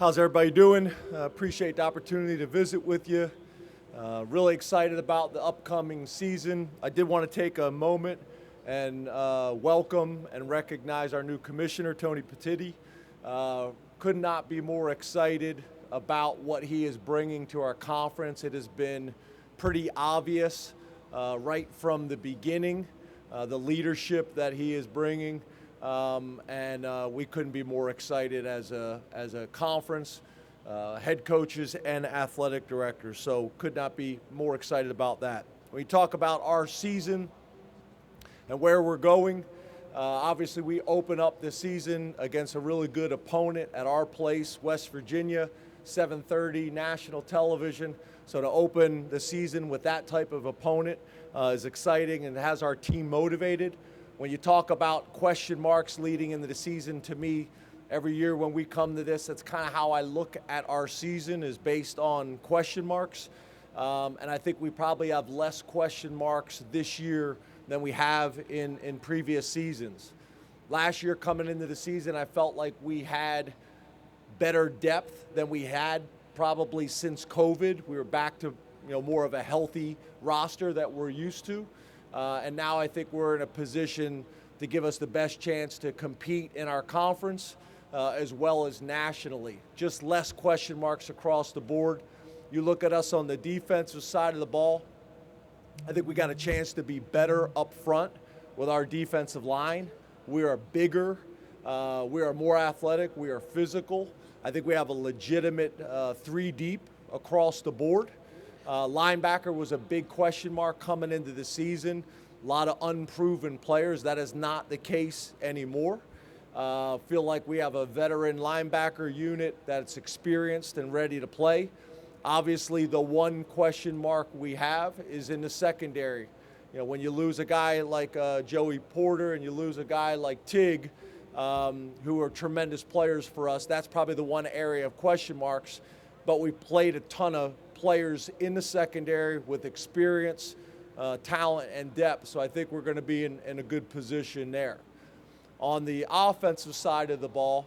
How's everybody doing? Appreciate the opportunity to visit with you. Really excited about the upcoming season. I did want to take a moment and welcome and recognize our new commissioner, Tony Petitti. Could not be more excited about what he is bringing to our conference. It has been pretty obvious right from the beginning, the leadership that he is bringing. And we couldn't be more excited as a conference, head coaches and athletic directors. So could not be more excited about that. When you talk about our season and where we're going, obviously we open up the season against a really good opponent at our place, West Virginia, 7:30 national television. So to open the season with that type of opponent is exciting and has our team motivated. When you talk about question marks leading into the season, to me, every year when we come to this, that's kind of how I look at our season, is based on question marks. And I think we probably have less question marks this year than we have in previous seasons. Last year coming into the season, I felt like we had better depth than we had probably since COVID. We were back to more of a healthy roster that we're used to. And now I think we're in a position to give us the best chance to compete in our conference as well as nationally. Just less question marks across the board. You look at us on the defensive side of the ball, I think we got a chance to be better up front with our defensive line. We are bigger. We are more athletic. We are physical. I think we have a legitimate three deep across the board. Linebacker was a big question mark coming into the season. A lot of unproven players. That is not the case anymore. Feel like we have a veteran linebacker unit that's experienced and ready to play. Obviously, the one question mark we have is in the secondary. When you lose a guy like Joey Porter and you lose a guy like Tig, who are tremendous players for us, that's probably the one area of question marks. But we played a ton of players in the secondary with experience, talent, and depth. So I think we're going to be in a good position there. On the offensive side of the ball,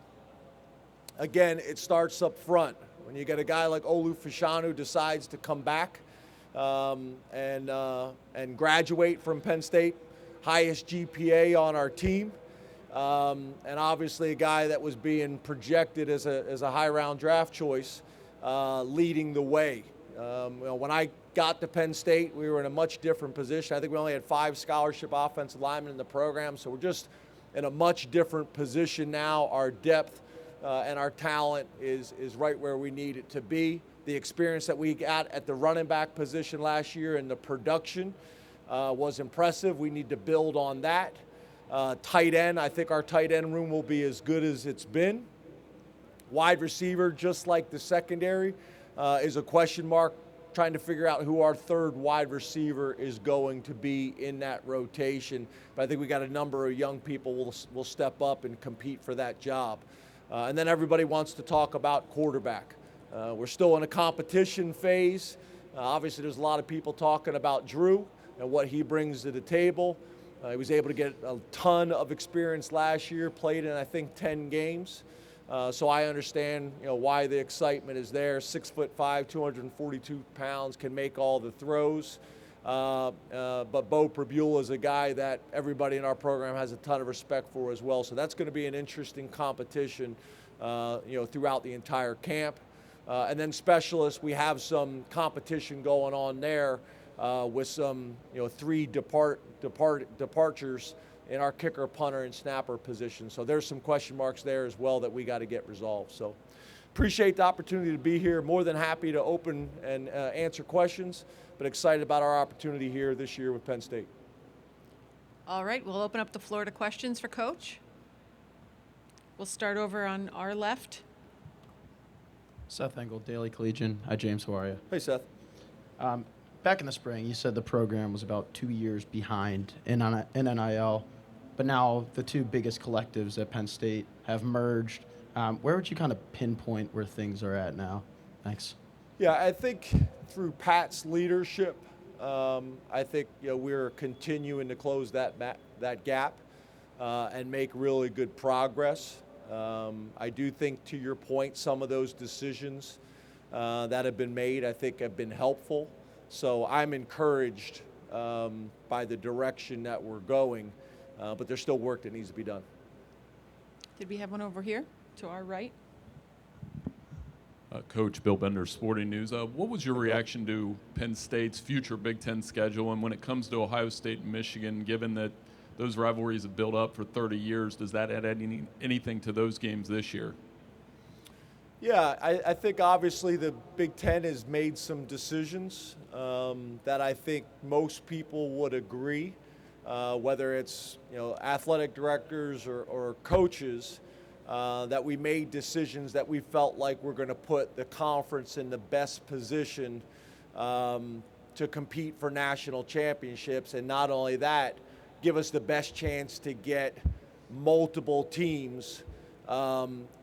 again, it starts up front. When you get a guy like Olu Fashanu who decides to come back and graduate from Penn State, highest GPA on our team, and obviously a guy that was being projected as a high-round draft choice, leading the way. When I got to Penn State, we were in a much different position. I think we only had 5 scholarship offensive linemen in the program, so we're just in a much different position now. Our depth and our talent is right where we need it to be. The experience that we got at the running back position last year and the production was impressive. We need to build on that. Tight end, I think our tight end room will be as good as it's been. Wide receiver, just like the secondary, is a question mark, trying to figure out who our third wide receiver is going to be in that rotation. But I think we got a number of young people will step up and compete for that job. And then everybody wants to talk about quarterback. We're still in a competition phase. Obviously, there's a lot of people talking about Drew and what he brings to the table. He was able to get a ton of experience last year, played in, I think, 10 games. So I understand, why the excitement is there. 6'5", 242 pounds, can make all the throws. But Bo Prabula is a guy that everybody in our program has a ton of respect for as well. So that's going to be an interesting competition, throughout the entire camp. And then specialists, we have some competition going on there with some, 3 departures in our kicker, punter, and snapper position. So there's some question marks there as well that we got to get resolved. So appreciate the opportunity to be here. More than happy to open and answer questions, but excited about our opportunity here this year with Penn State. All right, we'll open up the floor to questions for Coach. We'll start over on our left. Seth Engel, Daily Collegian. Hi, James. How are you? Hey, Seth. Back in the spring, you said the program was about 2 years behind in NIL, but now the 2 biggest collectives at Penn State have merged. Where would you kind of pinpoint where things are at now? Thanks. Yeah, I think through Pat's leadership, I think we're continuing to close that gap and make really good progress. I do think, to your point, some of those decisions that have been made, I think, have been helpful. So I'm encouraged by the direction that we're going, but there's still work that needs to be done. Did we have one over here to our right? Coach Bill Bender, Sporting News. What was your reaction to Penn State's future Big Ten schedule? And when it comes to Ohio State and Michigan, given that those rivalries have built up for 30 years, does that add anything to those games this year? Yeah, I think obviously the Big Ten has made some decisions that I think most people would agree, whether it's athletic directors or coaches, that we made decisions that we felt like we're going to put the conference in the best position to compete for national championships, and not only that, give us the best chance to get multiple teams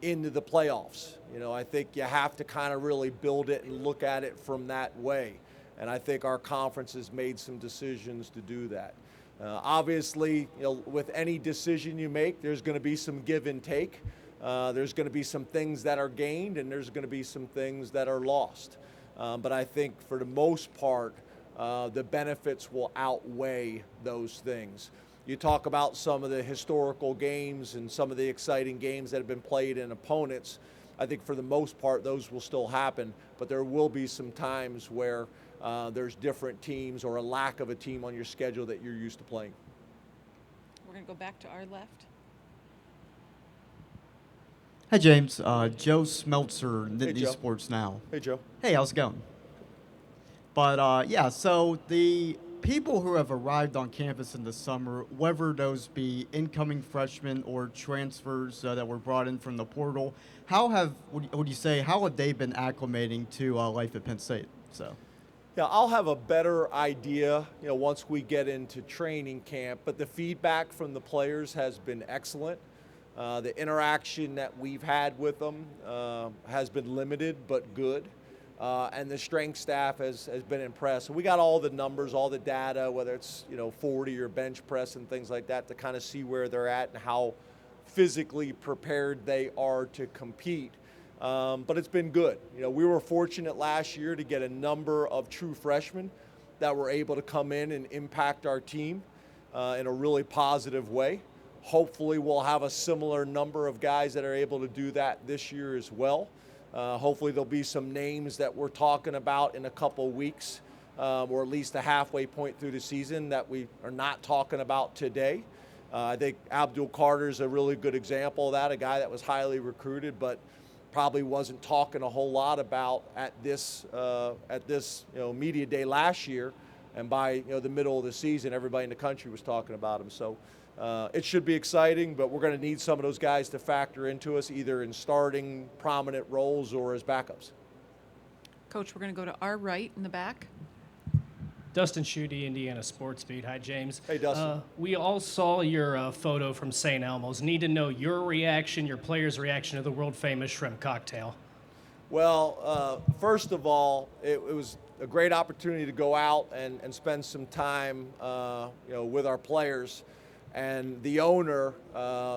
into the playoffs. I think you have to kind of really build it and look at it from that way. And I think our conference has made some decisions to do that. Obviously, with any decision you make, there's going to be some give and take. There's going to be some things that are gained, and there's going to be some things that are lost. But I think for the most part, the benefits will outweigh those things. You talk about some of the historical games and some of the exciting games that have been played in opponents. I think for the most part, those will still happen, but there will be some times where there's different teams or a lack of a team on your schedule that you're used to playing. We're going to go back to our left. Hi, James. Joe Smeltzer, Hey, Nittany Joe. Sports Now. Hey, Joe. Hey, how's it going? But yeah, so the people who have arrived on campus in the summer, whether those be incoming freshmen or transfers that were brought in from the portal, would you say, how have they been acclimating to life at Penn State? So. Yeah, I'll have a better idea, once we get into training camp, but the feedback from the players has been excellent. The interaction that we've had with them has been limited but good, and the strength staff has been impressed. So we got all the numbers, all the data, whether it's 40 or bench press and things like that, to kind of see where they're at and how physically prepared they are to compete. But it's been good. We were fortunate last year to get a number of true freshmen that were able to come in and impact our team in a really positive way. Hopefully we'll have a similar number of guys that are able to do that this year as well. Hopefully there'll be some names that we're talking about in a couple weeks, or at least a halfway point through the season, that we are not talking about today. I think Abdul Carter's a really good example of that, a guy that was highly recruited but probably wasn't talking a whole lot about at this media day last year, and by the middle of the season everybody in the country was talking about him. So it should be exciting, but we're going to need some of those guys to factor into us, either in starting prominent roles or as backups. Coach, we're going to go to our right in the back. Dustin Schutte, Indiana Sports Beat. Hi, James. Hey, Dustin. We all saw your photo from St. Elmo's. Need to know your reaction, your players' reaction to the world-famous shrimp cocktail. Well, first of all, it was a great opportunity to go out and spend some time with our players. And the owner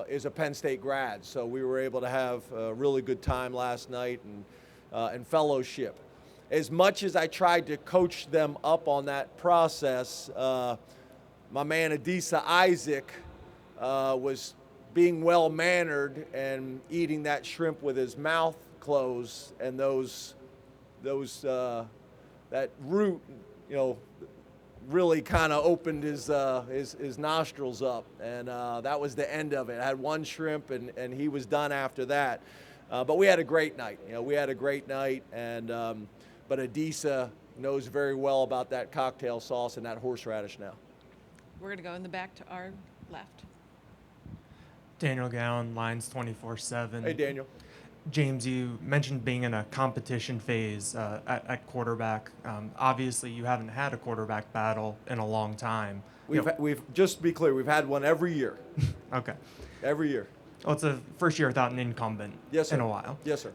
is a Penn State grad, so we were able to have a really good time last night and fellowship. As much as I tried to coach them up on that process, my man Adisa Isaac was being well-mannered and eating that shrimp with his mouth closed, and that root, really kind of opened his nostrils up, and that was the end of it. I had one shrimp, and he was done after that. But we had a great night. But Adisa knows very well about that cocktail sauce and that horseradish now. We're going to go in the back to our left. Daniel Gowan, Lines 24/7. Hey, Daniel. James, you mentioned being in a competition phase at quarterback. Obviously, you haven't had a quarterback battle in a long time. We've just to be clear, we've had one every year. Okay. Every year. Well, it's the first year without an incumbent Yes, sir. in a while. Yes, sir.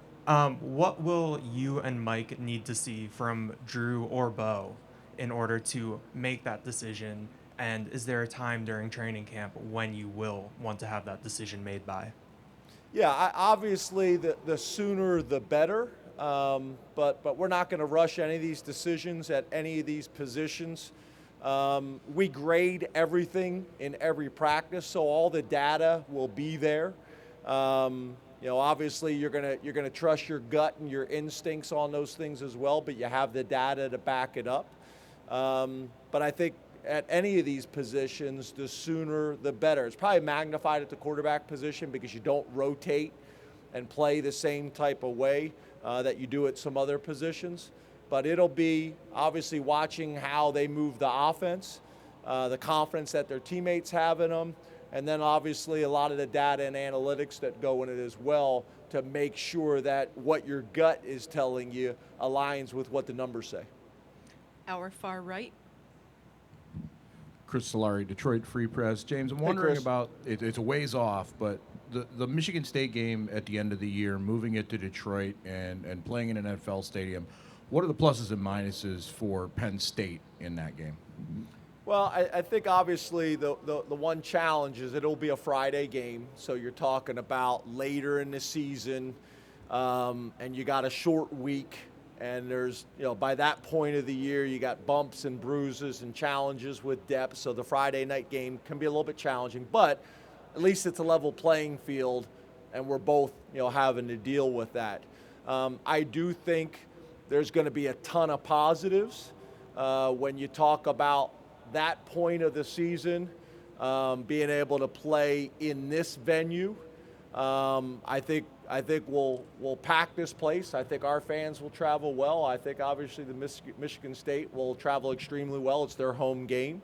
What will you and Mike need to see from Drew or Bo in order to make that decision? And is there a time during training camp when you will want to have that decision made by? Yeah, obviously the sooner the better, but we're not going to rush any of these decisions at any of these positions. We grade everything in every practice, so all the data will be there. Obviously you're gonna trust your gut and your instincts on those things as well, but you have the data to back it up. But I think at any of these positions, the sooner the better. It's probably magnified at the quarterback position because you don't rotate and play the same type of way that you do at some other positions. But it'll be obviously watching how they move the offense, the confidence that their teammates have in them, and then obviously a lot of the data and analytics that go in it as well to make sure that what your gut is telling you aligns with what the numbers say. Our far right. Chris Solari, Detroit Free Press. James, I'm wondering Chris. about it's a ways off, but the Michigan State game at the end of the year, moving it to Detroit and playing in an NFL stadium. What are the pluses and minuses for Penn State in that game? Well, I think obviously the one challenge is it'll be a Friday game, so you're talking about later in the season, and you got a short week. And there's, by that point of the year, you got bumps and bruises and challenges with depth. So the Friday night game can be a little bit challenging, but at least it's a level playing field, and we're both, having to deal with that. I do think there's going to be a ton of positives when you talk about that point of the season, being able to play in this venue. I think we'll pack this place. I think our fans will travel well. I think obviously the Michigan State will travel extremely well. It's their home game.